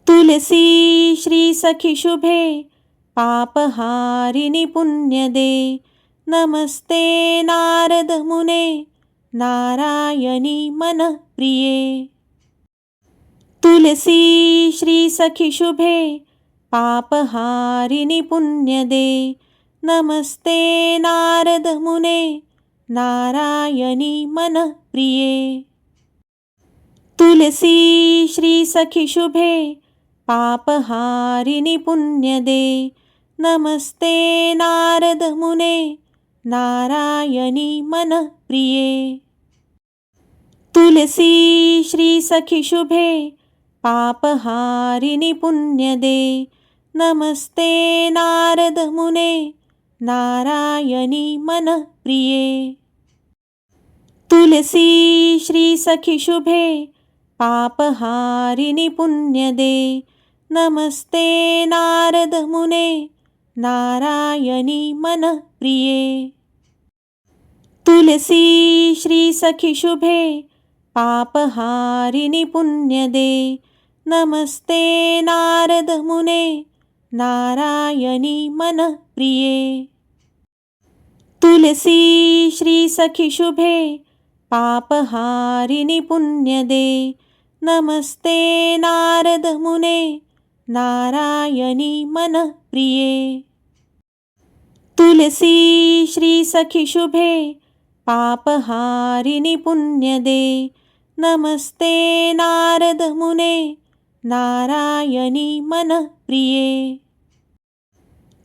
तुलसी श्री सखी शुभे पापहारिणि पुण्यदे नमस्ते नारद मुने नारायणी मनप्रिये। तुलसी श्री सखी शुभे पापहारिणि पुण्यदे नमस्ते नारद मुने नारायणी मनप्रिये। तुलसी श्री सखी शुभे पापहारिणि पुण्यदे नमस्ते नारद मुने नारायणी मनप्रिये। तुलसी श्री सखी शुभे पापहारिणि पुण्यदे नमस्ते नारद मुने नारायणी मनप्रिये। तुलसी श्री सखी शुभे पापहारिणि पुण्यदे नमस्ते नारद मुने नारायणी मनप्रिये। तुलसी श्री सखी शुभे पापहारिणि पुण्यदे नमस्ते नारद मुने नारायणी मनप्रिये। तुलसी श्री सखी शुभे पापहारिणि पुण्यदे नमस्ते नारद मुने नारायणी मनप्रिये। तुलसी श्री सखी शुभे पापहारिणि पुण्यदे नमस्ते नारद मुने नारायणी मनप्रिये।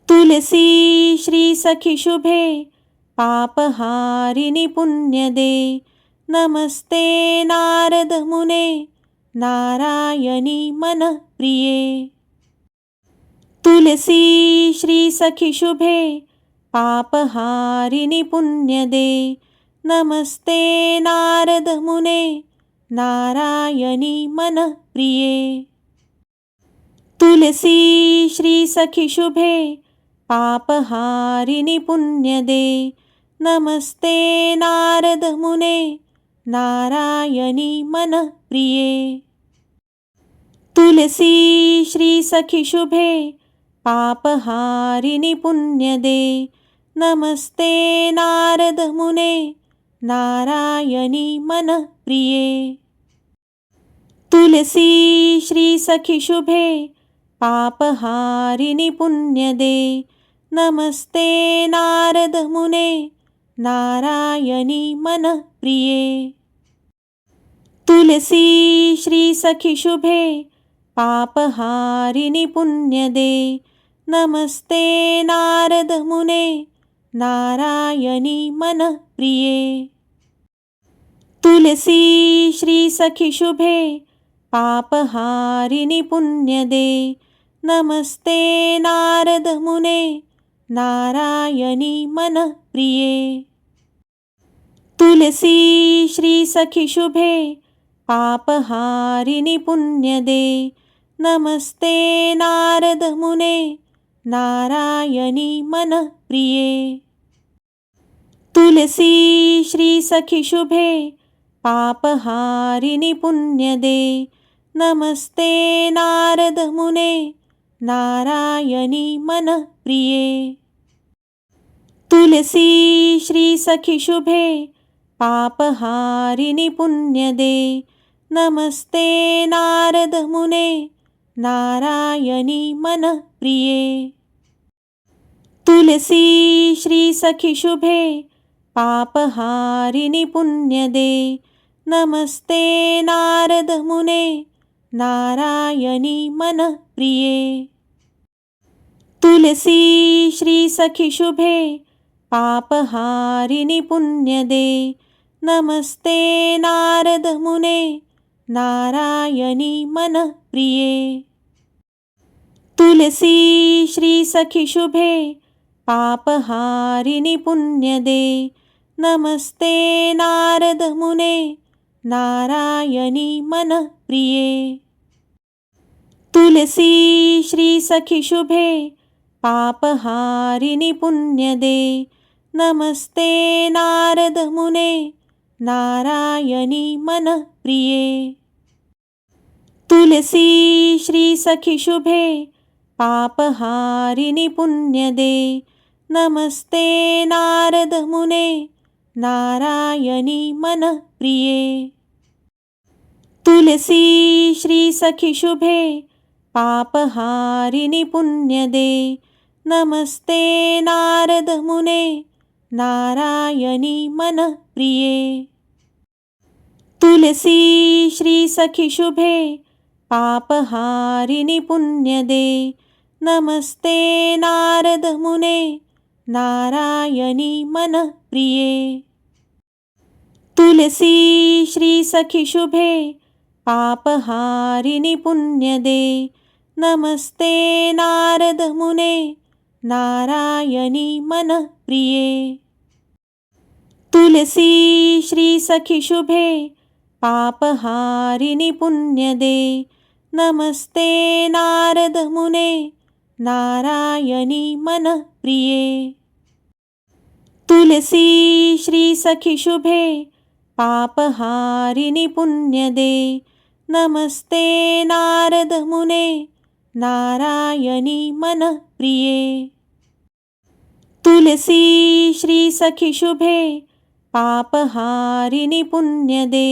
तुलसी श्री सखी शुभे पापहारिणि पुण्यदे नमस्ते नारद मुने नारायणी मनप्रिये। तुलसी श्री सखी शुभे पापहारिणि पुण्यदे नमस्ते नारद मुने नारायणी मनप्रिये। तुलसी श्री सखी शुभे पापहारिणि पुण्यदे नमस्ते नारद मुने नारायणी मनप्रिये। तुलसी श्री सखी शुभे पापहारिणि पुण्यदे नमस्ते नारद मुने नारायणी मनप्रिये। तुलसी श्री सखी शुभे पापहारिणि पुण्यदे नमस्ते नारद मुने नारायणी मनप्रिये। तुलसी श्री सखी शुभे पापहारिणि पुण्यदे नमस्ते नारद मुने नारायणी मनप्रिये। तुलसी श्री सखी शुभे पापहारिणि पुण्यदे नमस्ते नारद मुने नारायणी मनप्रिये। तुलसी श्री सखी शुभे पापहारिणि पुण्यदे नमस्ते नारद मुने नारायणी मनप्रिये। तुलसी श्री सखी शुभे पापहारिणि पुण्यदे नमस्ते नारद मुने नारायणी मनप्रिये। तुलसी श्री सखी शुभे पापहारिणि पुण्यदे नमस्ते नारद मुने नारायणी मनप्रिये। तुलसी श्री सखी शुभे पापहारिणि पुण्यदे नमस्ते नारद मुने नारायणी मनप्रिये। तुलसी श्री सखी शुभे पापहारिणि पुण्यदे नमस्ते नारद मुने नारायणी मनप्रिये। तुलसी श्री सखी शुभे पापहारिणि पुण्यदे नमस्ते नारद मुने नारायणी मनप्रिये। तुलसी श्री सखी शुभे पापहारिणि पुण्यदे नमस्ते नारद मुने नारायणी मनप्रिये। तुलसी श्री सखी शुभे पापहारिणि पुण्यदे नमस्ते नारद मुने नारायणी मनःप्रिये। तुलसी श्री सखी शुभे पापहारिणि पुण्यदे नमस्ते नारद मुने नारायणी मनःप्रिये। तुलसी श्री सखी शुभे पापहारिणि पुण्यदे नमस्ते नारद मुने नारायणी मनःप्रिये। तुलसी श्री सखी शुभे पापहारिणि पुण्यदे नमस्ते नारद मुने नारायणी मनःप्रिये। तुलसी श्री सखी शुभे पापहारिणि पुण्यदे नमस्ते नारद मुने नारायणी मनःप्रिये। तुलसी श्री सखी शुभे पापहारिणि पुण्यदे नमस्ते नारद मुने नारायणी मनःप्रिये। तुलसी श्री सखी शुभे पापहारिणि पुण्यदे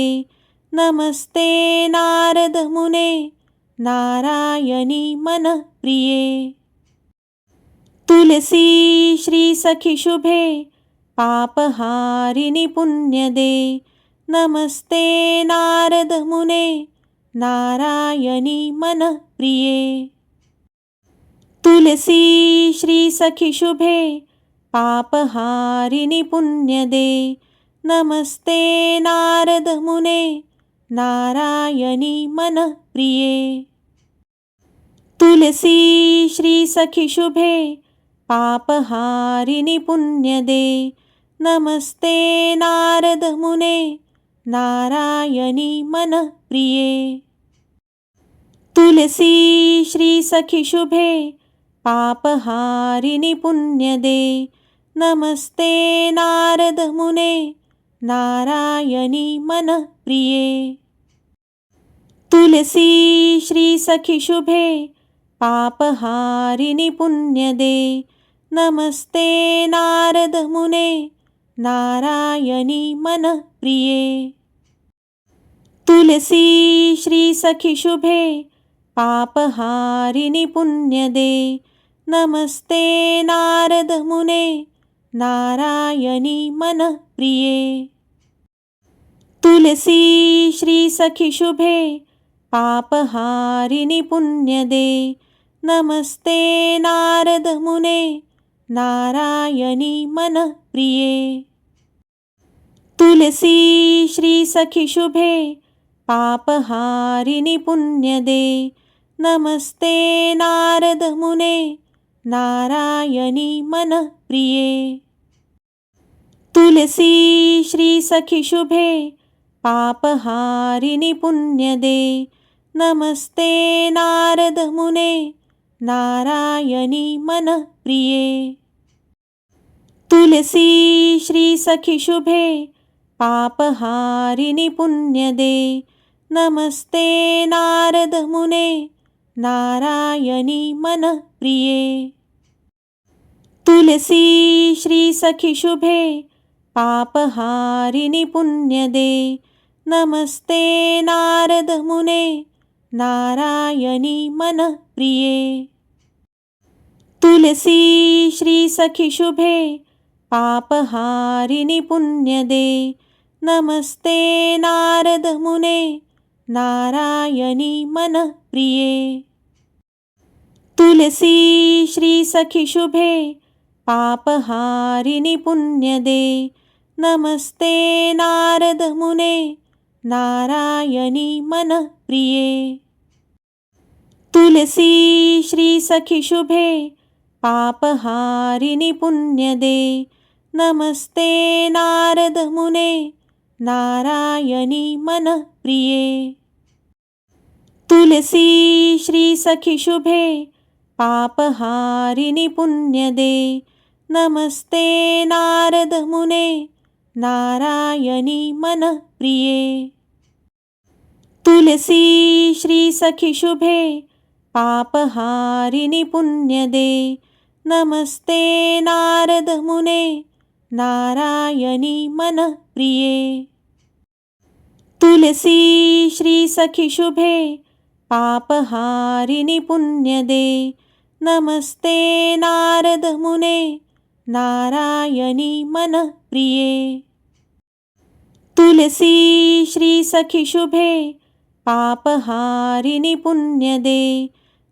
नमस्ते नारद मुने नारायणी मनःप्रिये। तुलसी श्री सखी शुभे पापहारिणि पुण्यदे नमस्ते नारद मुने नारायणी मनःप्रिये। तुलसी श्री सखी शुभे पापहारिणि पुण्यदे नमस्ते नारद मुने नारायणी मनःप्रिये। तुलसी श्री सखी शुभे पापहारिणि पुण्यदे नमस्ते नारद मुने नारायणी मनःप्रिये। तुलसी श्री सखी शुभे पापहारिणि पुण्यदे नमस्ते नारद मुने नारायणी मनःप्रिये। तुलसी श्री सखी शुभे पापहारिणि पुण्यदे नमस्ते नारद मुने नारायणी मनःप्रिये। तुलसी श्री सखी शुभे पापहारिणि पुण्यदे नमस्ते नारद मुने नारायणी मनःप्रिये। तुलसी श्री सखी शुभे पापहारिणि पुण्यदे नमस्ते नारद मुने नारायणी मनःप्रिये। तुलसी श्री सखी शुभे पापहारिणि पुण्यदे नमस्ते नारद मुने नारायणी मनःप्रिये। तुलसी श्री सखी शुभे पापहारिणि पुण्यदे नमस्ते नारद मुने नारायणी मनःप्रिये। तुलसी श्री सखी शुभे पापहारिणि पुण्यदे नमस्ते नारद मुने नारायणी मनःप्रिये। तुलसी श्री सखी शुभे पापहारिणि पुण्यदे नमस्ते नारद मुने नारायणी मनःप्रिये। तुलसी श्री सखी शुभे पापहारिणि पुण्यदे नमस्ते नारद मुने नारायणी मनःप्रिये। तुलसी श्री सखी शुभे पापहारिणि पुण्यदे नमस्ते नारद मुने नारायणी मनःप्रिये। तुलसी श्री सखी शुभे पापहारिणि पुण्यदे नमस्ते नारद मुने नारायणी मनःप्रिये। तुलसी श्री सखी शुभे पापहारिणि पुण्यदे नमस्ते नारद मुने नारायणी मनःप्रिये। तुलसी श्री सखी शुभे पापहारिणि पुण्यदे नमस्ते नारद मुने नारायणी मनःप्रिये। तुलसी श्री सखी शुभे पापहारिणि पुण्यदे नमस्ते नारद मुने नारायणी मनःप्रिये। तुलसी श्री सखी शुभे पापहारिणि पुण्यदे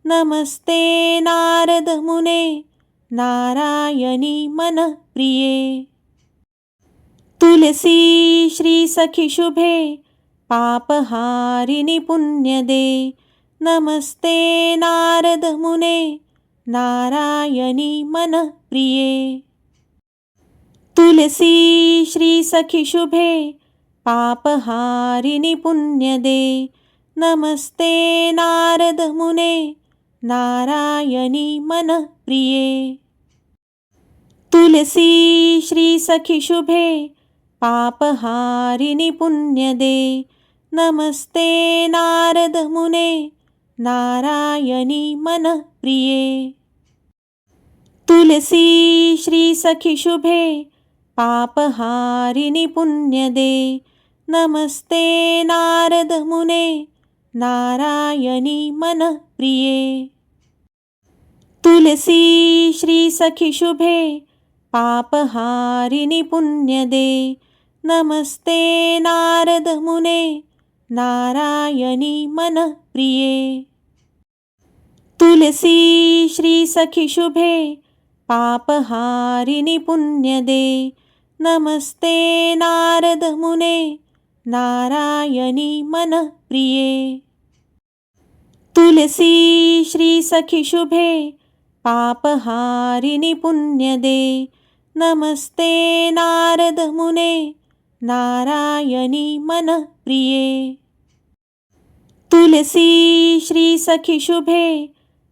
नमस्ते नारद मुने नारायणी मनःप्रिये। तुलसी श्री सखी शुभे पापहारिणि पुण्यदे नमस्ते नारद मुने नारायणी मनःप्रिये। तुलसी श्री सखी शुभे पापहारिणि पुण्यदे नमस्ते नारद मुने नारायणी मनःप्रिये। तुलसी श्री सखी शुभे पापहारिणि पुण्यदे नमस्ते नारद मुने नारायणी मनःप्रिये। तुलसी श्री सखी शुभे पापहारिणि पुण्यदे नमस्ते नारद मुने नारायणी मनःप्रिये। तुलसी श्री सखी शुभे पापहारिणि पुण्यदे नमस्ते नारद मुने नारायणी मनःप्रिये। तुलसी श्री सखी शुभे पापहारिणि पुण्यदे नमस्ते नारद मुने नारायणी मनःप्रिये। तुलसी श्री सखी शुभे पापहारिणि पुण्यदे नमस्ते नारद मुने नारायणी मनःप्रिये। तुलसी श्री सखी शुभे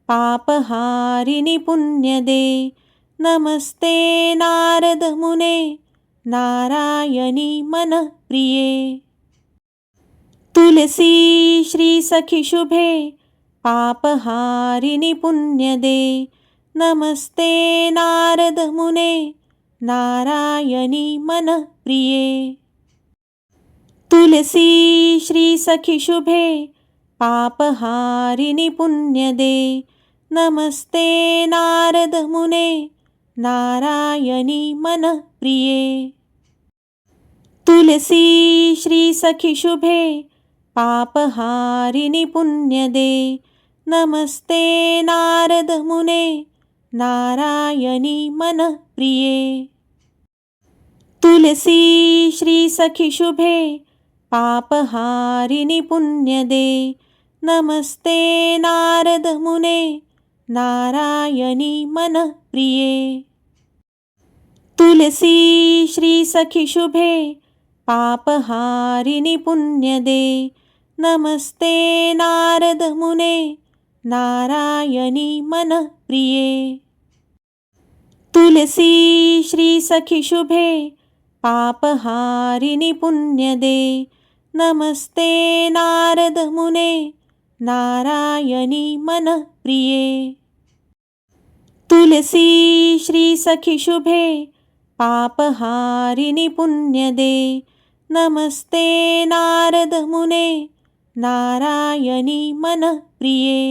पापहारिणि पुण्यदे नमस्ते नारद मुने नारायणी मनःप्रिये। तुलसी श्री सखी शुभे पापहारिणि पुण्यदे नमस्ते नारद मुने नारायणी मनःप्रिये। तुलसी श्री सखी शुभे पापहारिणि पुण्यदे नमस्ते नारद मुने नारायणी मनःप्रिये। तुलसी श्री सखी शुभे पापहारिणि पुण्यदे नमस्ते नारद मुने नारायणी मनःप्रिये। तुलसी श्री सखी शुभे पापहारिणि पुण्यदे नमस्ते नारद मुने नारायणी मनःप्रिये। तुलसी श्री सखी शुभे पापहारिणि पुण्यदे नमस्ते नारद मुने नारायणी मनःप्रिये। तुलसी श्री सखी शुभे पापहारिणि पुण्यदे नमस्ते नारद मुने नारायणी मनःप्रिये। तुलसी श्री सखी शुभे पापहारिणि पुण्यदे नमस्ते नारद मुने नारायणी मनःप्रिये।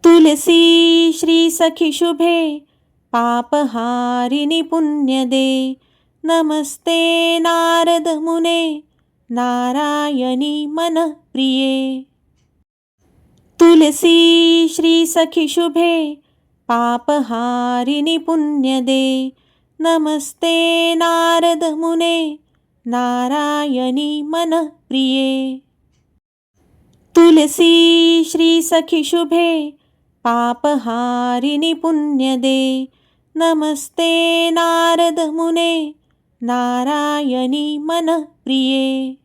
तुलसी श्री सखी शुभे पापहारिणि पुण्यदे नमस्ते नारद मुने नारायणी मनःप्रिये। तुलसी श्री सखी शुभे पापहारिणि पुण्यदे नमस्ते नारद मुने नारायणी मनःप्रिये। तुलसी श्री सखी शुभे पापहारिणि पुण्यदे नमस्ते नारद मुने नारायणी मनःप्रिये।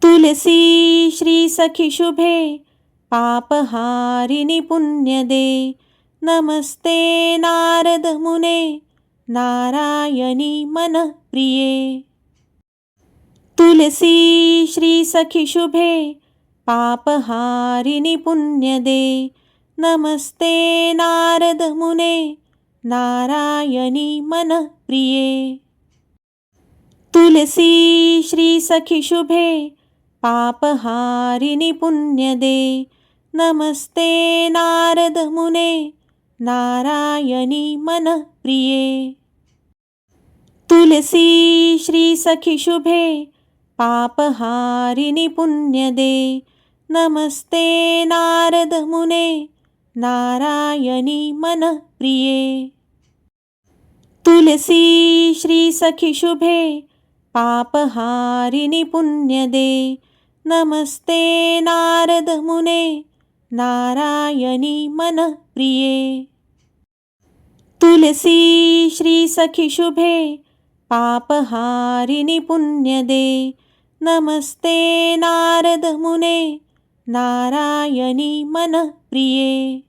तुलसी श्री सखी शुभे पापहारिणि पुण्यदे नमस्ते नारद मुने नारायणी मनःप्रिये। तुलसी श्री सखी शुभे पापहारिणि पुण्यदे नमस्ते नारद मुने नारायणी मनःप्रिये। तुलसी श्री सखी शुभे पापहारिणि पुण्यदे नमस्ते नारद मुने नारायणी मनःप्रिये। तुलसी श्री सखी शुभे पापहारिणि पुण्यदे नमस्ते नारद मुने नारायणी मनःप्रिये। तुलसी श्री सखी शुभे पापहारिणि पुण्यदे नमस्ते नारद मुने नारायणी मनःप्रिये। तुलसी श्री सखी शुभे पापहारिणि पुण्यदे नमस्ते नारद मुने नारायणी मनःप्रिये।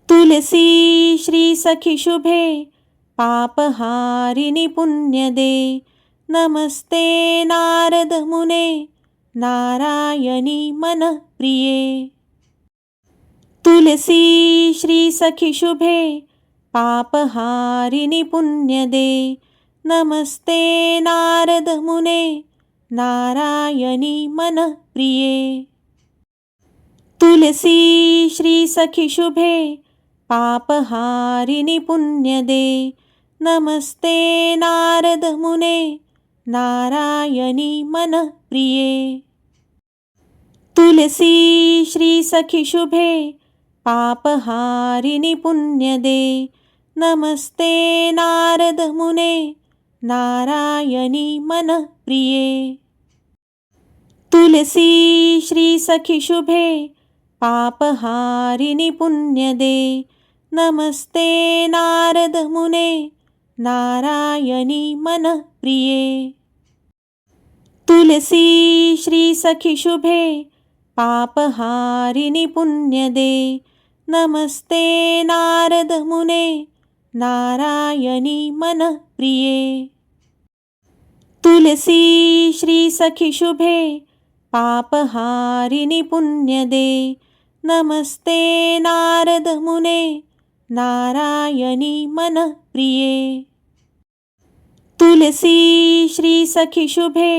तुलसी श्री सखी शुभे पापहारिणि पुण्यदे नमस्ते नारद मुने नारायणी मनःप्रिये। तुलसी श्री सखी शुभे पापहारिणि पुण्यदे नमस्ते नारद मुने नारायणी मनःप्रिये। तुलसी श्री सखी शुभे पापहारिणि पुण्यदे नमस्ते नारद मुने नारायणी मनःप्रिये। तुलसी श्री सखी शुभे पापहारिणि पुण्यदे नमस्ते नारद मुने नारायणी मनःप्रिये। तुलसी श्री सखी शुभे पापहारिणि पुण्यदे नमस्ते नारद मुने नारायणी मनःप्रिये। तुलसी श्री सखी शुभे पापहारिणि पुण्यदे नमस्ते नारद मुने नारायणी मनःप्रिये। तुलसी श्री सखी शुभे पापहारिणि पुण्यदे नमस्ते नारद मुने नारायणी मनःप्रिये। तुलसी श्री सखी शुभे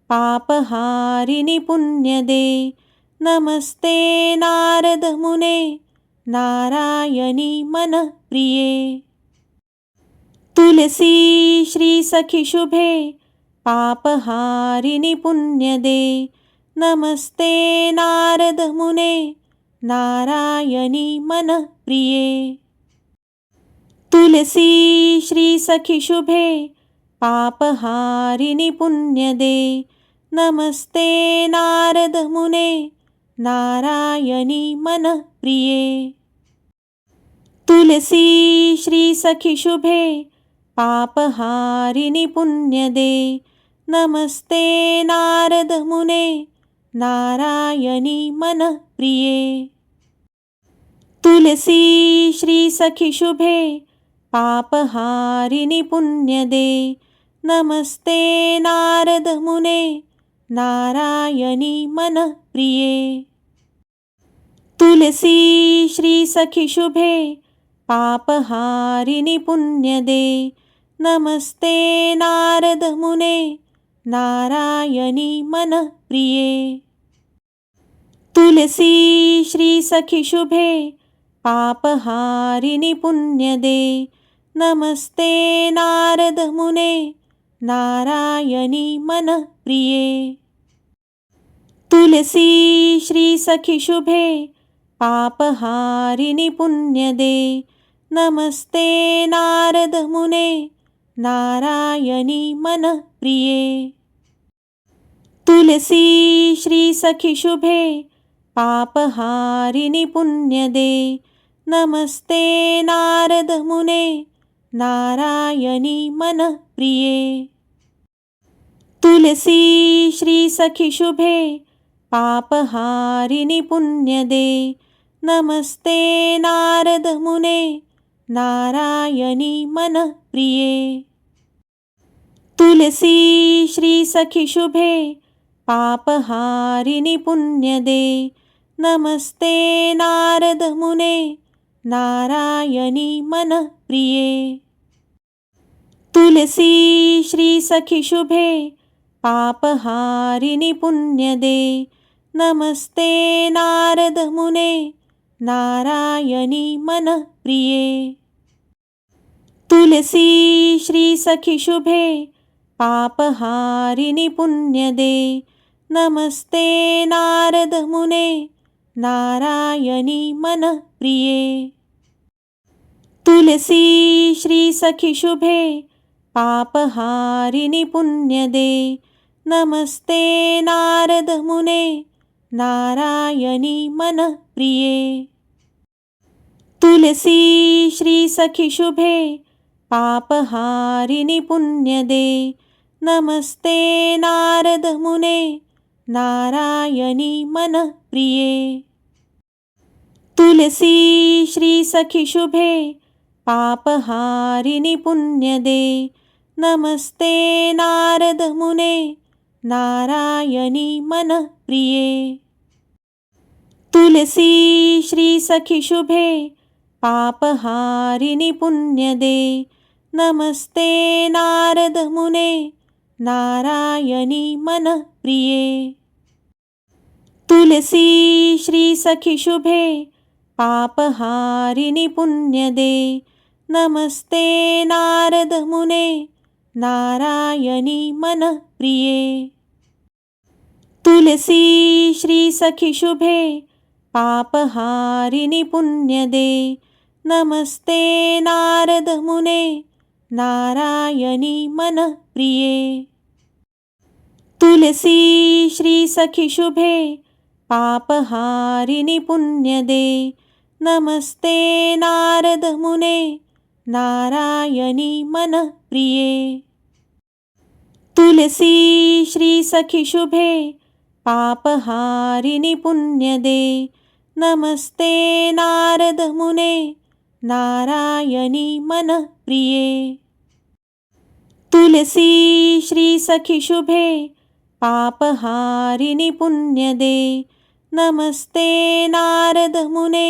पापहारिणि पुण्यदे नमस्ते नारद मुने नारायणी मनःप्रिये। तुलसी श्री सखी शुभे पापहारिणि पुण्यदे नमस्ते नारद मुने नारायणी मनःप्रिये। तुलसी श्री सखी शुभे पापहारिणि पुण्यदे नमस्ते नारद मुने नारायणी मनःप्रिये। तुलसी श्री सखी शुभे पापहारिणि पुण्यदे नमस्ते नारद मुने नारायणी मनःप्रिये। तुलसी श्री सखी शुभे पापहारिणि पुण्यदे नमस्ते नारद मुने नारायणी मनःप्रिये। तुलसी श्री सखी शुभे पापहारिणि पुण्यदे नमस्ते नारद मुने नारायणी मनःप्रिये। तुलसी श्री सखी शुभे पापहारिणि पुण्यदे नमस्ते नारद मुने नारायणी मनःप्रिये। तुलसी श्री सखी शुभे पापहारिणि पुण्यदे नमस्ते नारद मुने नारायणी मनःप्रिये। तुलसी श्री सखी शुभे पापहारिणि पुण्यदे नमस्ते नारद मुने नारायणी मनःप्रिये। तुलसी श्री सखी शुभे पापहारिणि पुण्यदे नमस्ते नारद मुने नारायणी मनःप्रिये। तुलसी श्री सखी शुभे पापहारिणि पुण्यदे नमस्ते नारद मुने नारायणी मनप्रिये। तुलसी श्री सखी शुभे पापहारिणि पुण्यदे नमस्ते नारद मुने नारायणी मनप्रिये। तुलसी श्री सखी शुभे पापहारिणि पुण्यदे नमस्ते नारद मुने नारायणी मनप्रिये। तुलसी श्री सखी शुभे पापहारिणि पुण्यदे नमस्ते नारद मुने नारायणी मनप्रिये। तुलसी श्री सखी शुभे पापहारिणि पुण्यदे नमस्ते नारद मुने नारायणी मनप्रिये। तुलसी श्री सखी शुभे पापहारिणि पुण्यदे नमस्ते नारद मुने नारायणी मनप्रिये। तुलसी श्री सखी शुभे पापहारिणि पुण्यदे नमस्ते नारद मुने नारायणी मनप्रिये। तुलसी श्री सखी शुभे पापहारिणि पुण्यदे नमस्ते नारद मुने नारायणी मनप्रिये। तुलसी श्री सखी शुभे पापहारिणि पुण्यदे नमस्ते नारद मुने नारायणी मनप्रिये। तुलसी श्री सखी शुभे पापहारिणि पुण्यदे नमस्ते नारद मुने नारायणी मनप्रिये। तुलसी श्री सखी शुभे पापहारिणि पुण्यदे नमस्ते नारद मुने नारायणी मनप्रिये। तुलसी श्री सखी शुभे पापहारिणि पुण्यदे नमस्ते नारद मुने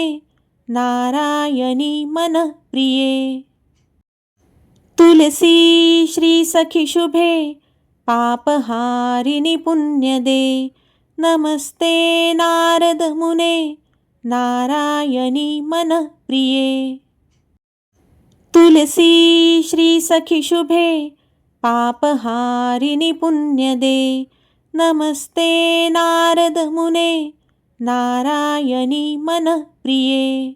नारायणी मनप्रिये। तुलसी श्री सखी शुभे पापहारिणि पुण्यदे नमस्ते नारद मुने नारायणी मनप्रिये। तुलसी श्री सखी शुभे पापहारिणि पुण्यदे नमस्ते नारद मुने नारायणी मनप्रिये।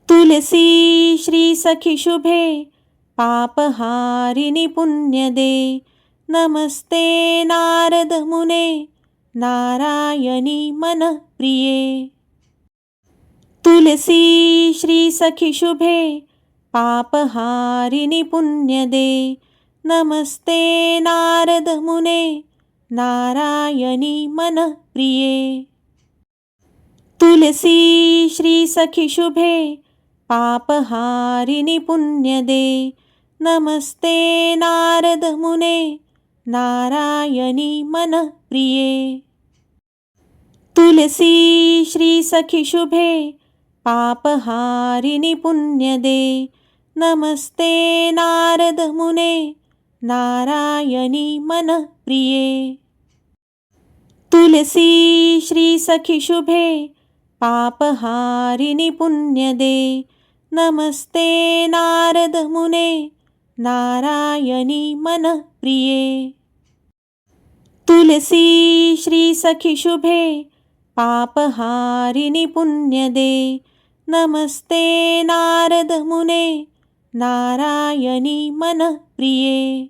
तुलसी श्री सखी शुभे पापहारिणि पुण्यदे नमस्ते नारद मुने नारायणी मनप्रिये। तुलसी श्री सखी शुभे पापहारिणि पुण्यदे नमस्ते नारद मुने नारायणी मनप्रिये। तुलसी श्री सखी शुभे पापहारिणि पुण्यदे नमस्ते नारद मुने नारायणी मनप्रिये। तुलसी श्री सखी शुभे पापहारिणि पुण्यदे नमस्ते नारद मुने नारायणी मनप्रिये। तुलसी श्री सखी शुभे पापहारिणि पुण्यदे नमस्ते नारद मुने नारायणी मनप्रिये। तुलसी श्री सखी शुभे पापहारिणि पुण्यदे नमस्ते नारद मुने नारायणी मनप्रिये।